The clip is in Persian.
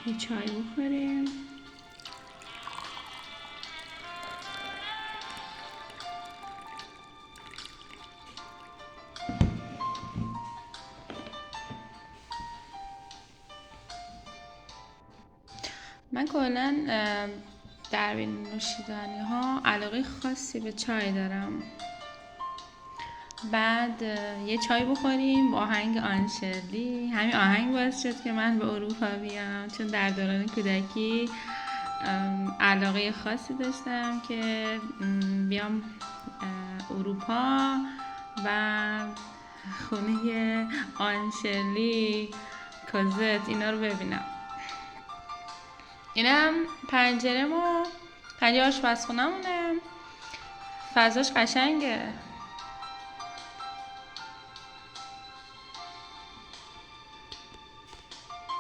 یه چای بخوریم. من کلا در بین نوشیدنی ها علاقه خاصی به چای دارم. بعد یه چای بخوریم با آهنگ آنشلی. همین آهنگ باعث شد که من به اروپا بیام، چون در دوران کودکی علاقه خاصی داشتم که بیام اروپا و خونه آنشلی، کوزت اینا رو ببینم. اینم پنجره آشپزخونه‌مونه. فضاش قشنگه.